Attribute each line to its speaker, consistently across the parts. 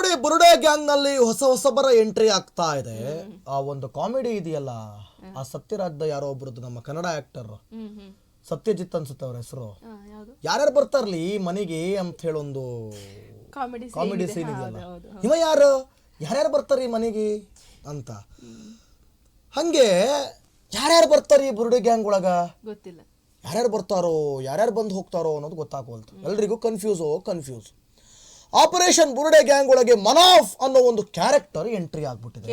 Speaker 1: ನೋಡಿ ಬುರುಡೆ ಗ್ಯಾಂಗ್ ನಲ್ಲಿ ಹೊಸಬರ ಎಂಟ್ರಿ ಆಗ್ತಾ ಇದೆ. ಆ ಒಂದು ಕಾಮಿಡಿ ಇದೆಯಲ್ಲ, ಆ ಸತ್ಯರಾಜ್ದ ಯಾರೋ ಒಬ್ರದ್ದು ನಮ್ಮ ಕನ್ನಡ ಆಕ್ಟರ್ ಸತ್ಯಜಿತ್ ಅನ್ಸುತ್ತೆ ಅವ್ರ ಹೆಸರು. ಯಾರ್ಯಾರು ಬರ್ತಾರ್ಲಿ ಈ ಮನೆಗೆ ಅಂತ ಹೇಳಿ ಒಂದು ಕಾಮಿಡಿ ಸೀನ್ ಇದೆಯಲ್ಲ, ಇವ ಯಾರ್ಯಾರು ಬರ್ತಾರ ಈ ಮನೆಗೆ ಅಂತ. ಹಂಗೆ ಯಾರ್ಯಾರು ಬರ್ತಾರ ಈ ಬುರುಡೆ ಗ್ಯಾಂಗ್ ಒಳಗ
Speaker 2: ಗೊತ್ತಿಲ್ಲ.
Speaker 1: ಯಾರ್ಯಾರು ಬರ್ತಾರೋ ಯಾರ್ಯಾರು ಬಂದು ಹೋಗ್ತಾರೋ ಅನ್ನೋದು ಗೊತ್ತಾಗೋಲ್ತು. ಎಲ್ರಿಗೂ ಕನ್ಫ್ಯೂಸ್. ಆಪರೇಷನ್ ಬುರುಡೆ ಗ್ಯಾಂಗ್ ಒಳಗೆ ಮನಾಫ್ ಅನ್ನೋ ಒಂದು ಕ್ಯಾರೆಕ್ಟರ್ ಎಂಟ್ರಿ ಆಗ್ಬಿಟ್ಟಿದೆ.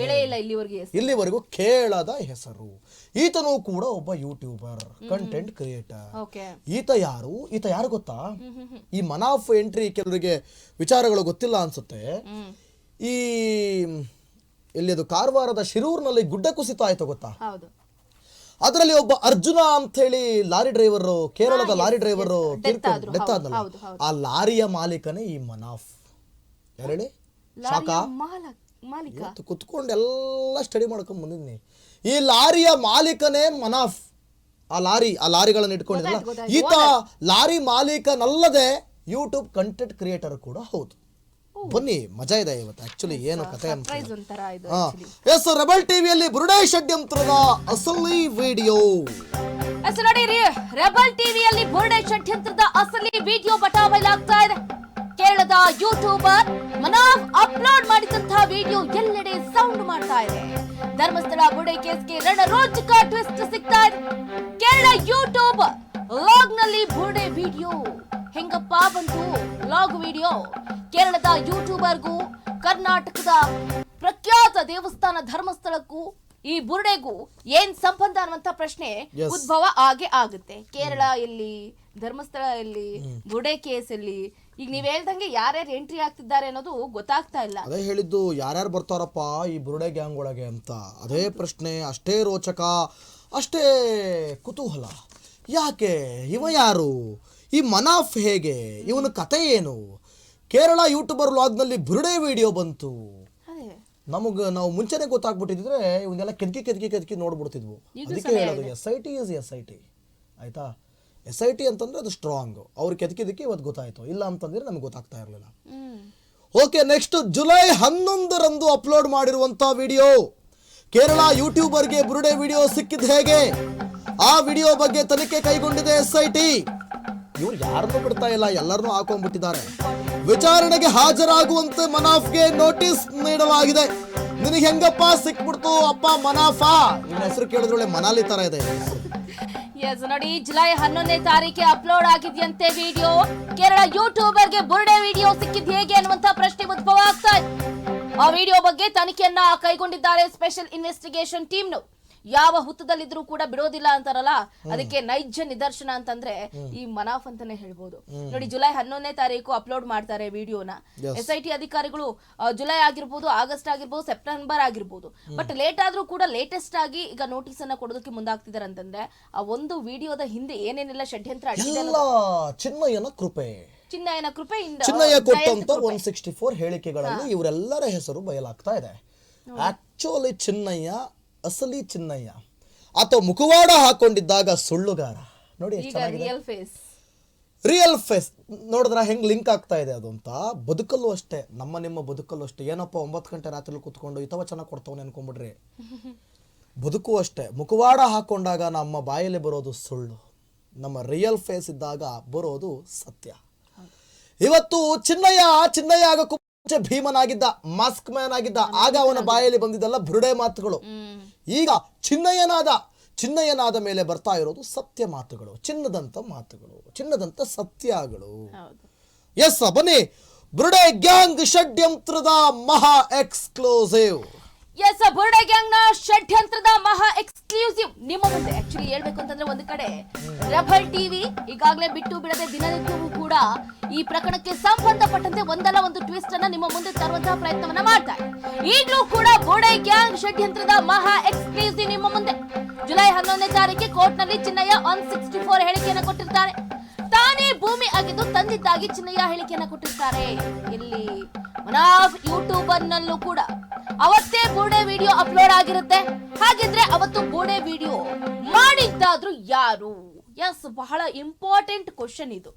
Speaker 1: ಇಲ್ಲಿವರೆಗೂ ಕೇಳದ ಹೆಸರು. ಈತನೂ ಕೂಡ ಒಬ್ಬ ಯೂಟ್ಯೂಬರ್, ಕಂಟೆಂಟ್ ಕ್ರಿಯೇಟರ್. ಈತ ಯಾರು ಗೊತ್ತಾ? ಈ ಮನಾಫ್ ಎಂಟ್ರಿ ಕೆಲವರಿಗೆ ವಿಚಾರಗಳು ಗೊತ್ತಿಲ್ಲ ಅನ್ಸುತ್ತೆ. ಈ ಎಲ್ಲಿದು ಕಾರವಾರದ ಶಿರೂರ್ನಲ್ಲಿ ಗುಡ್ಡ ಕುಸಿತ ಆಯ್ತು ಗೊತ್ತಾ? ಅದರಲ್ಲಿ ಒಬ್ಬ ಅರ್ಜುನ ಅಂತ ಹೇಳಿ ಲಾರಿ ಡ್ರೈವರ್, ಕೇರಳದ ಲಾರಿ ಡ್ರೈವರ್ ಡೆತ್ ಆದ್ನಲ್ಲ, ಆ ಲಾರಿಯ ಮಾಲೀಕನೇ ಈ ಮನಾಫ್. ಯಾರೇಳಿ ಶಾಖಾ ಕುತ್ಕೊಂಡು ಎಲ್ಲ ಸ್ಟಡಿ ಮಾಡ್ಕೊಂಡ್ ಬಂದಿದ್ನಿ. ಈ ಲಾರಿಯ ಮಾಲೀಕನೇ ಮನಾಫ್. ಆ ಲಾರಿಗಳನ್ನು ಇಟ್ಕೊಂಡಿದ್ದಲ್ಲ, ಈತ ಲಾರಿ ಮಾಲೀಕನಲ್ಲದೆ ಯೂಟ್ಯೂಬ್ ಕಂಟೆಂಟ್ ಕ್ರಿಯೇಟರ್ ಕೂಡ ಹೌದು. ಬನ್ನಿ, ಮಜಾ ಇದೆ ಇವತ್ತು. ಆಕ್ಚುಲಿ ಏನು ಕಥೆ ಎಸ್ ರೆಬಲ್ ಟಿವಿಯಲ್ಲಿ ಬುರುಡೆ ಷಡ್ಯಂತ್ರದ ಅಸಲಿ ವಿಡಿಯೋ.
Speaker 2: ರೆಬಲ್ ಟಿವಿಯಲ್ಲಿ ಬುರುಡೆ ಷಡ್ಯಂತ್ರದ ಅಸಲಿ ವಿಡಿಯೋ ಬಟಾಬೈಲಾಗ್ತಾ ಇದೆ. ಕೇರಳದ ಯೂಟ್ಯೂಬರ್ ಮನಾಫ್ ಅಪ್ಲೋಡ್ ಮಾಡಿದಂತಹ ವಿಡಿಯೋ ಎಲ್ಲೆಡೆ ಸೌಂಡ್ ಮಾಡ್ತಾ ಇದೆ. ಧರ್ಮಸ್ಥಳ ಬುರುಡೆ ಕೇಸ್ಗೆ ರಣರೋಚಕ ಟ್ವಿಸ್ಟ್ ಸಿಗ್ತಾ ಇದೆ. ಕೇರಳ ಯೂಟ್ಯೂಬರ್ ಲಾಗ್ ನಲ್ಲಿ ಬುರುಡೆ ವಿಡಿಯೋ ಹೆಂಗಪ್ಪ ಬಂತು? Log video. ಕೇರಳದ ಯೂಟ್ಯೂಬರ್ಗೂ ಕರ್ನಾಟಕದ ಪ್ರಖ್ಯಾತ ದೇವಸ್ಥಾನ ಧರ್ಮಸ್ಥಳಕ್ಕೂ ಈ ಬುರುಡೆಗೂ ಏನ್ ಸಂಬಂಧ ಅನ್ನುವಂತ ಪ್ರಶ್ನೆ ಉದ್ಭವ ಆಗುತ್ತೆ. ಕೇರಳ ಎಲ್ಲಿ, ಧರ್ಮಸ್ಥಳ ಎಲ್ಲಿ, ಬುರುಡೆ ಕೇಸ್ ಎಲ್ಲಿ? ಈಗ ನೀವ್ ಹೇಳ್ದಂಗೆ ಯಾರ್ಯಾರು ಎಂಟ್ರಿ ಆಗ್ತಿದ್ದಾರೆ ಅನ್ನೋದು ಗೊತ್ತಾಗ್ತಾ ಇಲ್ಲ.
Speaker 1: ಅದೇ ಹೇಳಿದ್ದು, ಯಾರ್ಯಾರು ಬರ್ತಾರಪ್ಪ ಈ ಬುರುಡೆ ಗ್ಯಾಂಗ್ ಒಳಗೆ ಅಂತ. ಅದೇ ಪ್ರಶ್ನೆ, ಅಷ್ಟೇ ರೋಚಕ, ಅಷ್ಟೇ ಕುತೂಹಲ. ಯಾಕೆ ಇವ ಯಾರು? ಈ ಮನಾಫ್ ಹೇಗೆ? ಇವನ ಕತೆ ಏನು? ಕೇರಳ ಯೂಟ್ಯೂಬರ್ ವ್ಲಾಗ್ನಲ್ಲಿ ಬುರುಡೆ ವಿಡಿಯೋ ಬಂತು. ನಾವು ಮುಂಚೆನೆ ಗೊತ್ತಾಗ್ಬಿಟ್ಟಿದ್ರೆ ಇವನ್ನೆಲ್ಲ ಕೆದಕಿ ನೋಡ್ಬಿಡ್ತಿದ್ವು. ಅದಕ್ಕೆ ಹೇಳೋದು SIT ಇಸ್ SIT. ಆಯ್ತಾ? SIT ಅಂತಂದ್ರೆ ಅದು ಸ್ಟ್ರಾಂಗ್. ಅವ್ರು ಕೆದಕಿದಕ್ಕೆ ಇವತ್ತು ಗೊತ್ತಾಯ್ತು, ಇಲ್ಲ ಅಂತಂದ್ರೆ ನಮ್ಗೆ ಗೊತ್ತಾಗ್ತಾ ಇರಲಿಲ್ಲ. ಓಕೆ, ನೆಕ್ಸ್ಟ್ ಜುಲೈ 11ರಂದು ಅಪ್ಲೋಡ್ ಮಾಡಿರುವಂತ ವಿಡಿಯೋ. ಕೇರಳ ಯೂಟ್ಯೂಬರ್ಗೆ ಬುರುಡೆ ವಿಡಿಯೋ ಸಿಕ್ಕಿದ್ ಹೇಗೆ? ಆ ವಿಡಿಯೋ ಬಗ್ಗೆ ತನಿಖೆ ಕೈಗೊಂಡಿದೆ SIT. ಇವ್ರು ಯಾರನ್ನೂ ಬಿಡ್ತಾ ಇಲ್ಲ, ಎಲ್ಲರನ್ನೂ ಹಾಕೊಂಡ್ಬಿಟ್ಟಿದ್ದಾರೆ. ವಿಚಾರಣೆಗೆ ಹಾಜರಾಗುವಂತೆ ಮನಾಫ್ಗೆ ನೋಟಿಸ್ ನೀಡಲಾಗಿದೆ. ನಿನಗೆ ಹೆಂಗಪ್ಪ ಸಿಕ್ಬಿಡ್ತು ಅಪ್ಪ ಮನಾಫಾ? ನಿನ್ನ ಹೆಸರು ಕೇಳಿದ್ರೊಳ್ಳೆ ಮನಾಲಿ ತರ ಇದೆ.
Speaker 2: ನೋಡಿ, ಜುಲೈ 11ನೇ ತಾರೀಕಿಗೆ ಅಪ್ಲೋಡ್ ಆಗಿದೆಯಂತೆ ವಿಡಿಯೋ. ಕೇರಳ ಯೂಟ್ಯೂಬರ್ಗೆ ಬುರುಡೆ ವಿಡಿಯೋ ಸಿಕ್ಕಿದ್ ಹೇಗೆ ಅನ್ನುವಂತ ಪ್ರಶ್ನೆ ಉದ್ಭವ ಆಗ್ತಾ ಇದೆ. ಆ ವಿಡಿಯೋ ಬಗ್ಗೆ ತನಿಖೆಯನ್ನ ಕೈಗೊಂಡಿದ್ದಾರೆ ಸ್ಪೆಷಲ್ ಇನ್ವೆಸ್ಟಿಗೇಷನ್ ಟೀಮ್. ಯಾವ ಹುತ್ತದಲ್ಲಿದ್ರೂ ಕೂಡ ಬಿಡೋದಿಲ್ಲ ಅಂತಾರಲ್ಲ, ಅದಕ್ಕೆ ನೈಜ ನಿದರ್ಶನ ಅಂತಂದ್ರೆ ಈ ಮನಾಫ್ ಅಂತಾನೆ ಹೇಳ್ಬೋದು. ನೋಡಿ, ಜುಲೈ 11ನೇ ತಾರೀಕು ಅಪ್ಲೋಡ್ ಮಾಡ್ತಾರೆ ವಿಡಿಯೋನ. SIT ಅಧಿಕಾರಿಗಳು ಜುಲೈ ಆಗಿರ್ಬೋದು, ಆಗಸ್ಟ್ ಆಗಿರ್ಬೋದು, ಸೆಪ್ಟೆಂಬರ್ ಆಗಿರ್ಬೋದು, ಬಟ್ ಲೇಟ್ ಆದ್ರೂ ಕೂಡ ಲೇಟೆಸ್ಟ್ ಆಗಿ ಈಗ ನೋಟಿಸ್ ಅನ್ನ ಕೊಡೋದಕ್ಕೆ ಮುಂದಾಗ್ತಿದ್ದಾರೆ ಅಂತಂದ್ರೆ ಆ ಒಂದು ವಿಡಿಯೋದ ಹಿಂದೆ ಏನೇನೆಲ್ಲ ಷಡ್ಯಂತ್ರ
Speaker 1: ಚಿನ್ಮಯನ ಕೃಪೆ.
Speaker 2: ಚಿನ್ನಯ್ಯ
Speaker 1: ಕೊಟ್ಟಂತ 164 ಹೇಳಿಕೆಗಳಲ್ಲಿ ಇವರೆಲ್ಲರ ಹೆಸರು ಬಯಲಾಗ್ತಾ ಇದೆ. ಆಕ್ಚುಲಿ ಚಿನ್ನಯ್ಯ ಅಸಲಿ ಚಿನ್ನಯ್ಯ, ಅಥವಾ ಮುಖವಾಡ ಹಾಕೊಂಡಿದ್ದಾಗ ಸುಳ್ಳುಗಾರ. ನೋಡಿ ರಿಯಲ್ ಫೇಸ್ ನೋಡಿದ್ರ ಹೆಂಗ್ ಲಿಂಕ್ ಆಗ್ತಾ ಇದೆ ಅದು ಅಂತ. ಬದುಕಲ್ಲೂ ಅಷ್ಟೇ, ನಿಮ್ಮ ಬದುಕಲ್ಲೂ ಅಷ್ಟೇ. ಏನಪ್ಪ 9 ಗಂಟೆ ರಾತ್ರಿ ಕೂತ್ಕೊಂಡು ಹಿತವಚನ ಕೊಡ್ತಾವನೆ ಅನ್ಕೊಂಡ್ಬಿಡ್ರಿ. ಬದುಕು ಅಷ್ಟೇ, ಮುಖವಾಡ ಹಾಕೊಂಡಾಗ ನಮ್ಮ ಬಾಯಲ್ಲಿ ಬರೋದು ಸುಳ್ಳು, ನಮ್ಮ ರಿಯಲ್ ಫೇಸ್ ಇದ್ದಾಗ ಬರೋದು ಸತ್ಯ. ಇವತ್ತು ಚಿನ್ನಯ್ಯ ಆಗಕ್ಕೂ ಮುಂಚೆ ಭೀಮನಾಗಿದ್ದ, ಮಾಸ್ಕ್ ಮ್ಯಾನ್ ಆಗಿದ್ದ. ಆಗ ಅವನ ಬಾಯಲ್ಲಿ ಬಂದಿದ್ದಲ್ಲ ಬುರುಡೆ ಮಾತುಗಳು. ಈಗ ಚಿನ್ನಯ್ಯನಾದ ಮೇಲೆ ಬರ್ತಾ ಇರೋದು ಸತ್ಯ ಮಾತುಗಳು, ಚಿನ್ನದಂತ ಮಾತುಗಳು, ಚಿನ್ನದಂತ ಸತ್ಯಗಳು. ಎಸ್, ಬನ್ನಿ, ಬುರುಡೆ ಗ್ಯಾಂಗ್ ಷಡ್ಯಂತ್ರದ ಮಹಾ ಎಕ್ಸ್ಕ್ಲೂಸಿವ್.
Speaker 2: ಎಸ್, ಬುರುಡೆ ಗ್ಯಾಂಗ್ ನ ಷಡ್ಯಂತ್ರದ ಮಹಾ ಎಕ್ಸ್ಕ್ಲೂಸಿವ್ ನಿಮ್ಮ ಮುಂದೆ. ಆಕ್ಚುಲಿ ಹೇಳ್ಬೇಕು ಅಂತಂದ್ರೆ, ಒಂದು ಕಡೆ ರೆಬಲ್ ಟಿವಿ ಈಗಾಗಲೇ ಬಿಟ್ಟು ಬಿಡದೆ ದಿನನಿತ್ಯವೂ ಕೂಡ ಈ ಪ್ರಕರಣಕ್ಕೆ ಸಂಬಂಧಪಟ್ಟಂತೆ ಒಂದಲ್ಲ ಒಂದು ಟ್ವಿಸ್ಟ್ ಅನ್ನ ನಿಮ್ಮ ಮುಂದೆ ತರುವಂತಹ ಪ್ರಯತ್ನವನ್ನ ಮಾಡ್ತಾರೆ. ಈಗಲೂ ಕೂಡ ಬುರುಡೆ ಗ್ಯಾಂಗ್ ಷಡ್ಯಂತ್ರದ ಮಹಾ ಎಕ್ಸ್ಕ್ಲೂಸಿವ್ ನಿಮ್ಮ ಮುಂದೆ. ಜುಲೈ 11ನೇ ತಾರೀಕಿಗೆ ಕೋರ್ಟ್ ನಲ್ಲಿ ಚಿನ್ನಯ್ಯ 164 ಹೇಳಿಕೆಯನ್ನು ಕೊಟ್ಟಿರ್ತಾರೆ. ತಾನೇ ಭೂಮಿ ಆಗಿದ್ದು ತಂದಿದ್ದಾಗಿ ಚಿನ್ನಯ್ಯ ಹೇಳಿಕೆಯನ್ನು ಕೊಟ್ಟಿರ್ತಾರೆ. ಇಲ್ಲಿ ಮನಾಫ್ ಯೂಟ್ಯೂಬರ್ ನಲ್ಲೂ ಕೂಡ ಅವತ್ತೇ ಬುರುಡೆ ವಿಡಿಯೋ ಅಪ್ಲೋಡ್ ಆಗಿರುತ್ತೆ. ಹಾಗಿದ್ರೆ ಅವತ್ತು ಬುರುಡೆ ವಿಡಿಯೋ ಮಾಡಿದ್ದಾದ್ರೂ ಯಾರು? ಎಸ್, ಬಹಳ ಇಂಪಾರ್ಟೆಂಟ್ ಕ್ವಶನ್ ಇದು.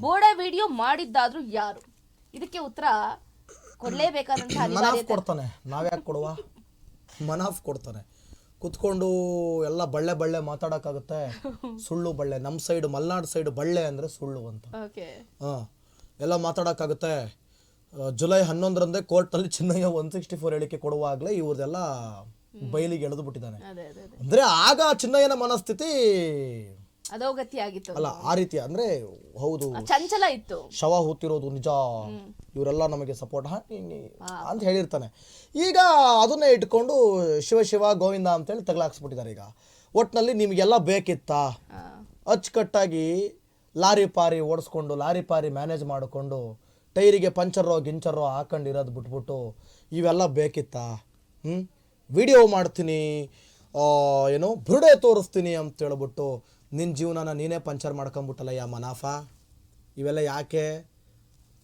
Speaker 2: ಬುರುಡೆ ವಿಡಿಯೋ ಮಾಡಿದ್ದಾದ್ರೂ ಯಾರು? ಇದಕ್ಕೆ ಉತ್ತರ ಕೊಡ್ಲೇಬೇಕಾದಂತಹ
Speaker 1: ಮನಾಫ್
Speaker 2: ಅನಿವಾರ್ಯತೆ.
Speaker 1: ಕೊಡ್ತಾನೆ, ನಾವ್ಯಾಕೆ ಕೊಡುವ? ಮನಾಫ್ ಕೊಡ್ತಾನೆ. ಕುತ್ಕೊಂಡು ಎಲ್ಲ ಬಳ್ಳೆ ಮಾತಾಡೋಕ್ಕಾಗುತ್ತೆ? ಸುಳ್ಳು ಬಳ್ಳೆ. ನಮ್ಮ ಸೈಡ್ ಮಲ್ನಾಡು ಸೈಡ್ ಬಳ್ಳೆ ಅಂದರೆ ಸುಳ್ಳು ಅಂತ.
Speaker 2: ಓಕೆ.
Speaker 1: ಹಾಂ, ಎಲ್ಲ ಮಾತಾಡೋಕ್ಕಾಗುತ್ತೆ. ಜುಲೈ 11ರಂದೇ ಕೋರ್ಟಲ್ಲಿ ಚಿನ್ನಯ್ಯ 164 ಹೇಳಿಕೆ ಕೊಡುವಾಗಲೇ ಇವ್ರದೆಲ್ಲ ಬಯಲಿಗೆ ಎಳೆದು ಬಿಟ್ಟಿದ್ದಾನೆ. ಅಂದರೆ ಆಗ ಚಿನ್ನಯ್ಯನ ಮನಸ್ಥಿತಿ
Speaker 2: ಅಧೋಗತಿ ಆಗಿತ್ತು
Speaker 1: ಅಲ್ಲ, ಆ ರೀತಿ. ಅಂದರೆ ಹೌದು,
Speaker 2: ಚಂಚಲ ಇತ್ತು,
Speaker 1: ಶವ ಹೂತಿರೋದು ನಿಜ, ಇವರೆಲ್ಲ ನಮಗೆ ಸಪೋರ್ಟ್ ಅಂತ ಹೇಳಿರ್ತಾನೆ. ಈಗ ಅದನ್ನೇ ಇಟ್ಕೊಂಡು ಶಿವ ಗೋವಿಂದ ಅಂತೇಳಿ ತಗಲಾಕ್ಸ್ಬಿಟ್ಟಿದ್ದಾರೆ. ಈಗ ಒಟ್ಟಿನಲ್ಲಿ ನಿಮಗೆಲ್ಲ ಬೇಕಿತ್ತಾ? ಅಚ್ಚುಕಟ್ಟಾಗಿ ಲಾರಿ ಪಾರಿ ಓಡಿಸ್ಕೊಂಡು, ಲಾರಿ ಪಾರಿ ಮ್ಯಾನೇಜ್ ಮಾಡಿಕೊಂಡು, ಟೈರಿಗೆ ಪಂಚರ್ರೋ ಗಿಂಚರ್ರೋ ಹಾಕೊಂಡಿರೋದು ಬಿಟ್ಬಿಟ್ಟು ಇವೆಲ್ಲ ಬೇಕಿತ್ತಾ? ವಿಡಿಯೋ ಮಾಡ್ತೀನಿ, ಏನೋ ಬುರುಡೆ ತೋರಿಸ್ತೀನಿ ಅಂತ ಹೇಳ್ಬಿಟ್ಟು ನಿನ್ನ ಜೀವನನ ನೀನೇ ಪಂಚರ್ ಮಾಡ್ಕೊಂಬಿಟ್ಟಲ್ಲ ಯಾ ಮನಾಫಾ. ಇವೆಲ್ಲ ಯಾಕೆ?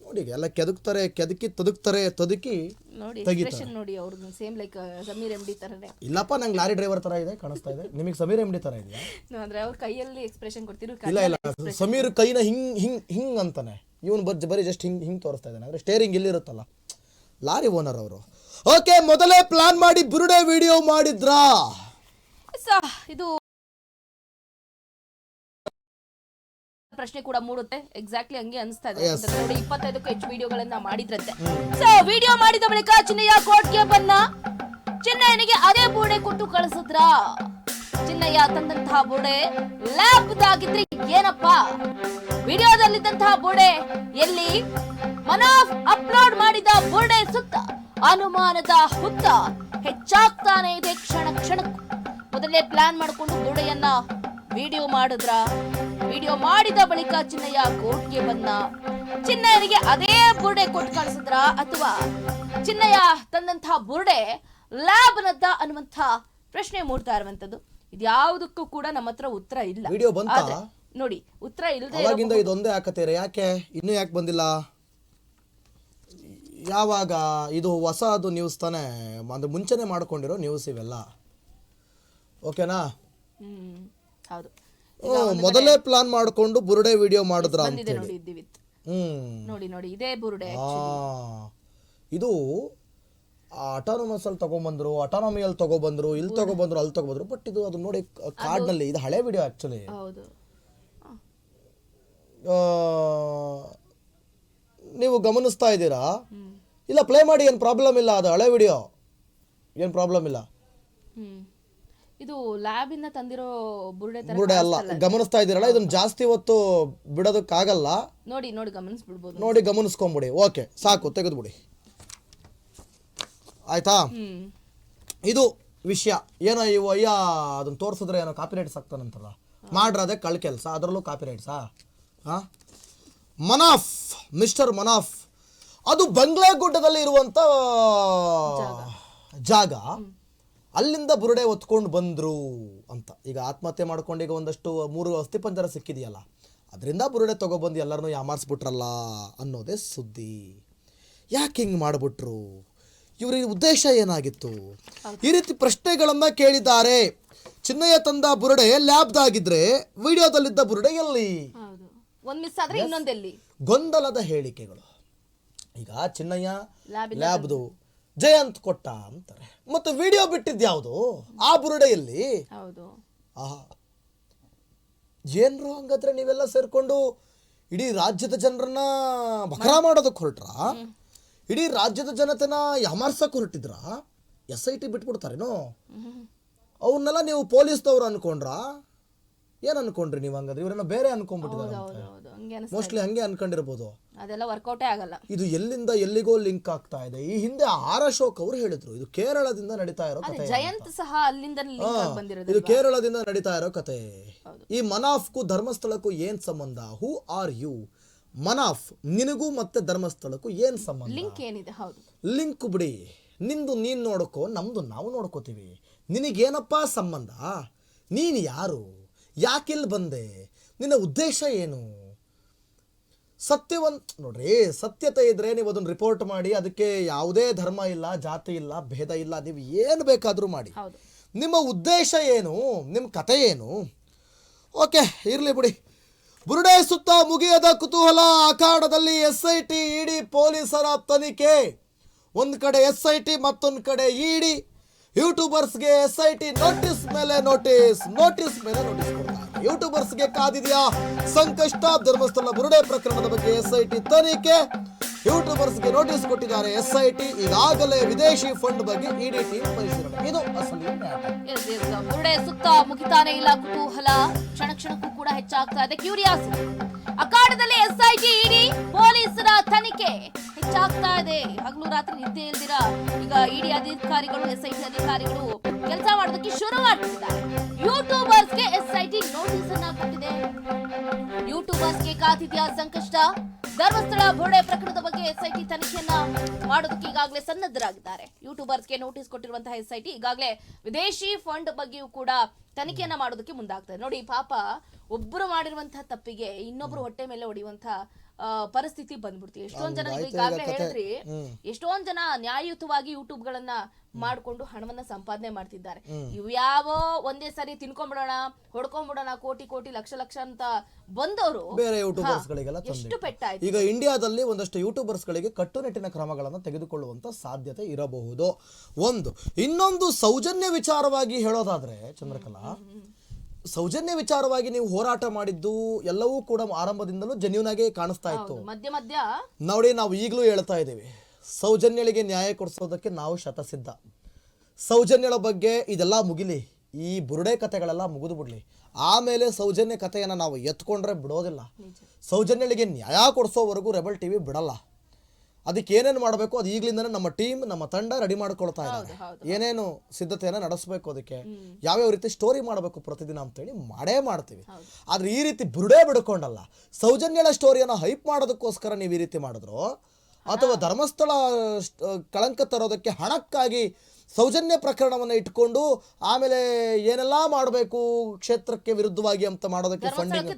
Speaker 1: ನೋಡಿ, ಎಲ್ಲ ಕೆದಕಿ ತದುಕಿ
Speaker 2: ನೋಡಿ ಎಕ್ಸ್ಪ್ರೆಷನ್ ನೋಡಿ ಅವ್ರದ್ದು same like Sameer M D ತರನೇ.
Speaker 1: ಇಲ್ಲಪ್ಪ, ನಂಗೆ ಲಾರಿ ಡ್ರೈವರ್ ತರ ಇದೆ ಕಾಣಿಸ್ತಾ ಇದೆ. ನಿಮಗೆ ಸಮೀರ್ ಎಂ ಡಿ ತರ ಇದೆಯಾ?
Speaker 2: ಅಂದ್ರೆ ಅವ್ರ ಕೈಯಲ್ಲಿ ಎಕ್ಸ್ಪ್ರೆಷನ್ ಕೊಡ್ತಿರು.
Speaker 1: ಇಲ್ಲ, ಸಮೀರ್ ಕೈನ ಹಿಂಗ್ ಅಂತಾನೆ, ಇವನು ಬರೀ ಜಸ್ಟ್ ಹಿಂಗ್ ತೋರಿಸ್ತಾ ಇದ್ದಾನೆ. ಅಂದ್ರೆ ಸ್ಟೇರಿಂಗ್ ಇಲ್ಲಿರುತ್ತಲ್ಲ, ಲಾರಿ ಓನರ್ ಅವರು. ಓಕೆ, ಮೊದಲೇ ಪ್ಲಾನ್ ಮಾಡಿ ಬುರುಡೆ ವಿಡಿಯೋ ಮಾಡಿದ್ರಾ?
Speaker 2: ಇದು ಪ್ರಶ್ನೆ ಕೂಡ ಮೂಡುತ್ತೆ. ಎಕ್ಸಾಕ್ಟ್ಲಿ ಹಂಗೆ ಅನಿಸ್ತಾ ಇದೆ. ನೋಡಿ, 25ಕ್ಕೂ ಹೆಚ್ಚು ವಿಡಿಯೋಗಳನ್ನ ಮಾಡಿದ್ರಂತೆ. ಸೊ ವಿಡಿಯೋ ಮಾಡಿದ ಬಳಿಕ ಚಿನ್ನಯ್ಯ ಕೋರ್ಟ್ಗೆ ಬಂದ. ಚಿನ್ನಯ್ಯನಿಗೆ ಅದೇ ಬುರುಡೆ ಕೊಟ್ಟು ಕಳಿಸಿದ್ರ? ಚಿನ್ನಯ್ಯ ತಂದಂತಹ ಬುರುಡೆ ಲ್ಯಾಬ್ದಾಗಿದ್ರೆ ಏನಪ್ಪ? ವಿಡಿಯೋದಲ್ಲಿದ್ದಂತಹ ಬುರುಡೆ ಎಲ್ಲಿ? ಮನಾಫ್ ಅಪ್ಲೋಡ್ ಮಾಡಿದ ಬುರುಡೆ ಸುತ್ತ ಅನುಮಾನದ ಹುತ್ತ ಹೆಚ್ಚಾಗ್ತಾನೆ ಇದೆ ಕ್ಷಣಕ್ಕೂ. ಮೊದಲೇ ಪ್ಲಾನ್ ಮಾಡಿಕೊಂಡು ಬುರುಡೆಯನ್ನ ವಿಡಿಯೋ ಮಾಡಿದ್ರ? ವಿಡಿಯೋ ಮಾಡಿದ ಬಳಿಕ ಚಿನ್ನಯ್ಯ ಕೋರ್ಟ್ಗೆ ಬಂದ. ಚಿನ್ನಯ್ಯನಿಗೆ ಅದೇ ಬುರುಡೆ ಕೊಟ್ಟು ಕಳಿಸಿದ್ರ ಅಥವಾ ಚಿನ್ನಯ್ಯ ತಂದಂತಹ ಬುರುಡೆ ಲ್ಯಾಬ್ ನದ್ದ ಅನ್ನುವಂತ ಪ್ರಶ್ನೆ ಮೂಡ್ತಾ ಇರುವಂತದ್ದು. ಇದ್ಯಾವುದಕ್ಕೂ ಕೂಡ ನಮ್ಮ ಹತ್ರ ಉತ್ತರ ಇಲ್ಲ.
Speaker 1: ವಿಡಿಯೋ ಬಂತಾ?
Speaker 2: ನೋಡಿ, ಉತ್ತರ ಇಲ್ಲದೆ
Speaker 1: ಅವಾಗಿಂದ ಇದೊಂದೇ ಹಾಕತ್ತೀರ. ಯಾಕೆ ಇನ್ನೂ ಯಾಕೆ ಬಂದಿಲ್ಲ? ಯಾವಾಗ ಇದು ಹೊಸದು ನ್ಯೂಸ್ ತಾನೇ, ಅಂದ್ರೆ ಮುಂಚೆನೆ ಮಾಡ್ಕೊಂಡಿರೋ ನ್ಯೂಸ್ ಇವೆಲ್ಲ. ಓಕೆನಾ?
Speaker 2: ಹೌದು.
Speaker 1: ಮೊದಲೇ ಪ್ಲಾನ್ ಮಾಡಿಕೊಂಡು ಬುರುಡೆ ವಿಡಿಯೋ ಮಾಡಿದ್ರ ಅಂತ
Speaker 2: ನೋಡಿ. ನೋಡಿ ಇದೇ ಬುರುಡೆ.
Speaker 1: ಇದು ಅಟಾನಮಸ್ ಅಲ್ಲಿ ತಗೊಂಡ್ಬಂದ್ರು, ಅಟಾನಮಿಯಲ್ಲಿ ತಗೊಬಂದ್ರು, ಇಲ್ಲಿ ತಗೊಬಂದ್ರು, ಅಲ್ಲಿ ತಗೊಬಂದ್ರು. ಬಟ್ ಇದು ಅದು ನೋಡಿ ಕಾರ್ಡ್ನಲ್ಲಿ ಇದು ಹಳೆ ವಿಡಿಯೋ ಆಕ್ಚುಲಿ. ನೀವು ಗಮನಿಸ್ತಾ ಇದ್ದೀರಾ? ಇಲ್ಲ, ಪ್ಲೇ ಮಾಡಿ, ಏನು ಪ್ರಾಬ್ಲಮ್ ಇಲ್ಲ. ಅದು ಹಳೆ ವಿಡಿಯೋ, ಏನು ಪ್ರಾಬ್ಲಮ್ ಇಲ್ಲ.
Speaker 2: ಇದು ಲ್ಯಾಬ್ ಇಂದ ತಂದಿರೋ
Speaker 1: ಬುರುಡೆ ಅಲ್ಲ. ಗಮನಿಸ್ತಾ ಇದ್ದೀರಲ್ಲ, ಇದನ್ನ ಜಾಸ್ತಿ ಹೊತ್ತು ಬಿಡೋದಕ್ಕಾಗಲ್ಲ.
Speaker 2: ನೋಡಿ ಗಮನಿಸ್ಬಿಡ್ಬೋದು.
Speaker 1: ನೋಡಿ ಗಮನಿಸ್ಕೊಂಬಿಡಿ. ಓಕೆ, ಸಾಕು, ತೆಗೆದ್ಬಿಡಿ. ಆಯ್ತಾ? ಇದು ವಿಷಯ. ಏನೋ ಇವು ಅಯ್ಯ ಅದನ್ನ ತೋರಿಸಿದ್ರೆ ಏನೋ ಕಾಪಿರೈಟ್ಸ್ ಆಗ್ತಾನಂತಲ್ಲ, ಮಾಡ್ರದೆ ಕಳ್ ಕೆಲಸ, ಅದರಲ್ಲೂ ಕಾಪಿರೈಟ್ಸಾ? ಮನಾಫ್, ಮಿಸ್ಟರ್ ಮನಾಫ್, ಅದು ಬಂಗ್ಲಾಗುಡ್ಡದಲ್ಲಿ ಇರುವಂತ ಜಾಗ. ಅಲ್ಲಿಂದ ಬುರುಡೆ ಹೊತ್ಕೊಂಡು ಬಂದ್ರು ಅಂತ. ಈಗ ಆತ್ಮಹತ್ಯೆ ಮಾಡ್ಕೊಂಡು ಈಗ ಒಂದಷ್ಟು 3 ಅಸ್ಥಿಪಂಜರ ಸಿಕ್ಕಿದೆಯಲ್ಲ, ಅದರಿಂದ ಬುರುಡೆ ತಗೊಬಂದು ಎಲ್ಲರನ್ನೂ ಯಾಮಾರಿಸ್ಬಿಟ್ರಲ್ಲ ಅನ್ನೋದೇ ಸುದ್ದಿ. ಯಾಕೆ ಹಿಂಗೆ ಮಾಡಿಬಿಟ್ರು? ಇವ್ರ ಉದ್ದೇಶ ಏನಾಗಿತ್ತು? ಈ ರೀತಿ ಪ್ರಶ್ನೆಗಳನ್ನ ಕೇಳಿದ್ದಾರೆ. ಚಿನ್ನಯ್ಯ ತಂದ ಬುರುಡೆ ಲ್ಯಾಬ್ದಾಗಿದ್ರೆ ವಿಡಿಯೋದಲ್ಲಿದ್ದ ಬುರುಡೆ ಎಲ್ಲಿ? ಗೊಂದಲದ ಹೇಳಿಕೆಗಳು. ಈಗ ಚಿನ್ನಯ್ಯ ಲ್ಯಾಬ್ದು ಜಯಂತ್ ಕೊಟ್ಟ ಅಂತಾರೆ, ಮತ್ತೆ ವಿಡಿಯೋ ಬಿಟ್ಟಿದ್ಯಾವುದು? ಆ ಬುರುಡೆಯಲ್ಲಿ. ಏನ್ರು ಹಂಗಾದ್ರೆ ನೀವೆಲ್ಲ ಸೇರ್ಕೊಂಡು ಇಡೀ ರಾಜ್ಯದ ಜನರನ್ನ ಬಕರಾ ಮಾಡೋದಕ್ಕೆ ಹೊರಟ್ರ? ಇಡೀ ರಾಜ್ಯದ ಜನತೆನ ಯಾಮಾರ್ಸಕ್ ಹೊರಟಿದ್ರ? SIT ಬಿಟ್ಬಿಡ್ತಾರೇನೋ? ಅವನ್ನೆಲ್ಲ ನೀವು ಪೊಲೀಸ್ದವ್ರು ಅನ್ಕೊಂಡ್ರ? ಏನ್ ಅನ್ಕೊಂಡ್ರಿ ನೀವು? ಹಂಗಾದ್ರೆ ಇವರನ್ನ ಬೇರೆ ಅನ್ಕೊಂಡ್ಬಿಟ್ಟಿದ್ದಾರೆ. ಮೋಸ್ಟ್ಲಿ ಹಂಗೆ ಅನ್ಕೊಂಡಿರ್ಬೋದು.
Speaker 2: ಅದೆಲ್ಲ ವರ್ಕೌಟೇ ಆಗಲ್ಲ.
Speaker 1: ಇದು ಎಲ್ಲಿಂದ ಎಲ್ಲಿಗೋ ಲಿಂಕ್ ಆಗ್ತಾ ಇದೆ. ಈ ಹಿಂದೆ ಆರ್ ಅಶೋಕ್ ಅವರು ಹೇಳಿದ್ರು, ಇದು ಕೇರಳದಿಂದ ನಡೀತಾ ಇರೋ ಕಥೆ.
Speaker 2: ಜಯಂತ್ ಸಹ ಅಲ್ಲಿಂದ
Speaker 1: ಇದು ಕೇರಳದಿಂದ ನಡೀತಾ ಇರೋ ಕಥೆ. ಈ ಮನಾಫ್ಗೂ ಧರ್ಮಸ್ಥಳಕ್ಕೂ ಏನ್ ಸಂಬಂಧ? Who are you? ಮನಾಫ್, ನಿನಗೂ ಮತ್ತೆ ಧರ್ಮಸ್ಥಳಕ್ಕೂ ಏನ್ ಸಂಬಂಧ?
Speaker 2: ಲಿಂಕ್ ಏನಿದೆ? ಹೌದು,
Speaker 1: ಲಿಂಕ್ ಬಿಡಿ. ನಿಂದು ನೀನ್ ನೋಡ್ಕೋ, ನಮ್ದು ನಾವು ನೋಡ್ಕೋತೀವಿ. ನಿನಗೇನಪ್ಪ ಸಂಬಂಧ? ನೀನ್ ಯಾರು? ಯಾಕಿಲ್ ಬಂದೆ? ನಿನ್ನ ಉದ್ದೇಶ ಏನು? ನೋಡ್ರಿ, ಸತ್ಯತೆ ಇದ್ರೆ ನೀವು ಅದನ್ನ ರಿಪೋರ್ಟ್ ಮಾಡಿ. ಅದಕ್ಕೆ ಯಾವುದೇ ಧರ್ಮ ಇಲ್ಲ, ಜಾತಿ ಇಲ್ಲ, ಭೇದ ಇಲ್ಲ. ನೀವು ಏನು ಬೇಕಾದ್ರೂ ಮಾಡಿ. ನಿಮ್ಮ ಉದ್ದೇಶ ಏನು? ನಿಮ್ಮ ಕತೆ ಏನು? ಓಕೆ, ಇರ್ಲಿ ಬಿಡಿ. ಬುರುಡೆ ಸುತ್ತ ಮುಗಿಯದ ಕುತೂಹಲ. ಅಖಾಡದಲ್ಲಿ SIT, ED, ಪೊಲೀಸರ ತನಿಖೆ. ಒಂದು ಕಡೆ SIT, ಮತ್ತೊಂದು ಕಡೆ ಇಡಿ. ಯೂಟ್ಯೂಬರ್ಸ್ಗೆ SIT ನೋಟಿಸ್ ಮೇಲೆ ನೋಟಿಸ್ ಕೊಡ್ತಾರೆ. ಯೂಟ್ಯೂಬರ್ಸ್ಗೆ ಕಾದಿದೆಯಾ ಸಂಕಷ್ಟ? ಧರ್ಮಸ್ಥಳ ಬುರುಡೆ ಪ್ರಕರಣದ ಬಗ್ಗೆ SIT ತನಿಖೆ. ಯೂಟ್ಯೂಬರ್ಸ್ಗೆ ನೋಟಿಸ್ ಕೊಟ್ಟಿದ್ದಾರೆ SIT. ಈಗಾಗಲೇ ವಿದೇಶಿ ಫಂಡ್ ಬಗ್ಗೆ ಇಡಿ ಟೀಮ್ ಪರಿಶೀಲನೆ. ಇದು ಅಸಲಿ ಮ್ಯಾಟರ್.
Speaker 2: ಬುರುಡೆ ಸುತ್ತ ಮುಗಿತಾನೆ ಇಲ್ಲ ಕುತೂಹಲ, ಕ್ಷಣ ಕ್ಷಣಕ್ಕೂ ಕೂಡ ಹೆಚ್ಚಾಗ್ತಾ ಇದೆ ಕ್ಯೂರಿಯಾಸಿಟಿ. ಅಖಾಡದಲ್ಲಿ SIT ಇಡಿ ಪೊಲೀಸರ ತನಿಖೆ ಹೆಚ್ಚಾಗ್ತಾ ಇದೆ. ಹಗಲು ರಾತ್ರಿ ನಿದ್ದೆ ಇಲ್ದಿರ ಈಗ ಇಡಿ ಅಧಿಕಾರಿಗಳು SIT ಅಧಿಕಾರಿಗಳು ಕೆಲಸ ಮಾಡೋದಕ್ಕೆ ಶುರು ಮಾಡ್ತಿದ್ದಾರೆ. ಯೂಟ್ಯೂಬರ್ಸ್ಗೆ SIT ನೋಟಿಸ್ ಅನ್ನ ಕೊಟ್ಟಿದೆ. ಯೂಟ್ಯೂಬರ್ಸ್ಗೆ ಕಾದಿದೆಯಾ ಸಂಕಷ್ಟ? ಧರ್ಮಸ್ಥಳ ಬುರುಡೆ ಪ್ರಕರಣದ ಬಗ್ಗೆ SIT ತನಿಖೆಯನ್ನ ಮಾಡೋದಕ್ಕೆ ಈಗಾಗಲೇ ಸನ್ನದ್ಧರಾಗಿದ್ದಾರೆ. ಯೂಟ್ಯೂಬರ್ಸ್ಗೆ ನೋಟಿಸ್ ಕೊಟ್ಟಿರುವಂತಹ SIT ಈಗಾಗಲೇ ವಿದೇಶಿ ಫಂಡ್ ಬಗ್ಗೆಯೂ ಕೂಡ ತನಿಖೆಯನ್ನ ಮಾಡೋದಕ್ಕೆ ಮುಂದಾಗ್ತದೆ. ನೋಡಿ ಪಾಪ ಒಬ್ಬರು ಮಾಡಿರುವಂತಹ ತಪ್ಪಿಗೆ ಇನ್ನೊಬ್ರು ಹೊಟ್ಟೆ ಮೇಲೆ ಹೊಡೆಯುವಂತಹ ಪರಿಸ್ಥಿತಿ ಬಂದ್ಬಿಡ್ತೀವಿ. ಎಷ್ಟೊಂದ್ ಜನ ಈಗಾಗಲೇ ಹೇಳಿದ್ರಿ, ಎಷ್ಟೊಂದ್ ಜನ ನ್ಯಾಯಯುತವಾಗಿ ಯೂಟ್ಯೂಬ್ ಗಳನ್ನ ಮಾಡ್ಕೊಂಡು ಹಣವನ್ನ ಸಂಪಾದನೆ ಮಾಡ್ತಿದ್ದಾರೆ. ಇವ್ಯಾವೋ ಒಂದೇ ಸರಿ ತಿನ್ಕೊಂಡ್ಬಿಡೋಣ, ಹೊಡ್ಕೊಂಡ್ಬಿಡೋಣ, ಕೋಟಿ ಲಕ್ಷ ಅಂತ ಬಂದವರು
Speaker 1: ಬೇರೆ ಯೂಟ್ಯೂಬರ್ಸ್ ಗಳಿಗೆಲ್ಲ
Speaker 2: ಎಷ್ಟು ಪೆಟ್ಟಾಯ್ತು.
Speaker 1: ಈಗ ಇಂಡಿಯಾದಲ್ಲಿ ಒಂದಷ್ಟು ಯೂಟ್ಯೂಬರ್ಸ್ ಗಳಿಗೆ ಕಟ್ಟುನಿಟ್ಟಿನ ಕ್ರಮಗಳನ್ನು ತೆಗೆದುಕೊಳ್ಳುವಂತ ಸಾಧ್ಯತೆ ಇರಬಹುದು. ಇನ್ನೊಂದು ಸೌಜನ್ಯ ವಿಚಾರವಾಗಿ ಹೇಳೋದಾದ್ರೆ ಚಂದ್ರಕಲಾ, ಸೌಜನ್ಯ ವಿಚಾರವಾಗಿ ನೀವು ಹೋರಾಟ ಮಾಡಿದ್ದು ಎಲ್ಲವೂ ಕೂಡ ಆರಂಭದಿಂದಲೂ ಜೆನ್ಯೂನ್ ಆಗಿ ಕಾಣಿಸ್ತಾ ಇತ್ತು.
Speaker 2: ಮಧ್ಯ
Speaker 1: ನೋಡಿ, ನಾವು ಈಗಲೂ ಹೇಳ್ತಾ ಇದ್ದೀವಿ, ಸೌಜನ್ಯಳಿಗೆ ನ್ಯಾಯ ಕೊಡಿಸೋದಕ್ಕೆ ನಾವು ಶತಸಿದ್ಧ. ಸೌಜನ್ಯಳ ಬಗ್ಗೆ ಇದೆಲ್ಲ ಮುಗಿಲಿ, ಈ ಬುರುಡೆ ಕಥೆಗಳೆಲ್ಲ ಮುಗಿದು ಬಿಡ್ಲಿ, ಆಮೇಲೆ ಸೌಜನ್ಯ ಕಥೆಯನ್ನು ನಾವು ಎತ್ಕೊಂಡ್ರೆ ಬಿಡೋದಿಲ್ಲ. ಸೌಜನ್ಯಳಿಗೆ ನ್ಯಾಯ ಕೊಡಿಸೋವರೆಗೂ ರೆಬಲ್ ಟಿವಿ ಬಿಡಲ್ಲ. ಅದಕ್ಕೆ ಏನೇನು ಮಾಡಬೇಕು ಅದು ಈಗಲಿಂದನೇ ನಮ್ಮ ಟೀಮ್, ನಮ್ಮ ತಂಡ ರೆಡಿ ಮಾಡ್ಕೊಳ್ತಾ ಇದ್ದಾರೆ. ಏನೇನು ಸಿದ್ಧತೆಯನ್ನು ನಡೆಸಬೇಕು, ಅದಕ್ಕೆ ಯಾವ್ಯಾವ ರೀತಿ ಸ್ಟೋರಿ ಮಾಡಬೇಕು ಪ್ರತಿದಿನ ಅಂತೇಳಿ ಮಾಡೇ ಮಾಡ್ತೀವಿ. ಆದ್ರೆ ಈ ರೀತಿ ಬುರುಡೆ ಬಿಡ್ಕೊಂಡಲ್ಲ, ಸೌಜನ್ಯಳ ಸ್ಟೋರಿಯನ್ನು ಹೈಪ್ ಮಾಡೋದಕ್ಕೋಸ್ಕರ ನೀವು ಈ ರೀತಿ ಮಾಡಿದ್ರು, ಅಥವಾ ಧರ್ಮಸ್ಥಳ ಕಳಂಕ ತರೋದಕ್ಕೆ ಹಣಕ್ಕಾಗಿ ಸೌಜನ್ಯ ಪ್ರಕರಣವನ್ನು ಇಟ್ಕೊಂಡು ಆಮೇಲೆ ಏನೆಲ್ಲ ಮಾಡಬೇಕು ಕ್ಷೇತ್ರಕ್ಕೆ ವಿರುದ್ಧವಾಗಿ ಅಂತ ಮಾಡೋದಕ್ಕೆ ಫಂಡಿಂಗ್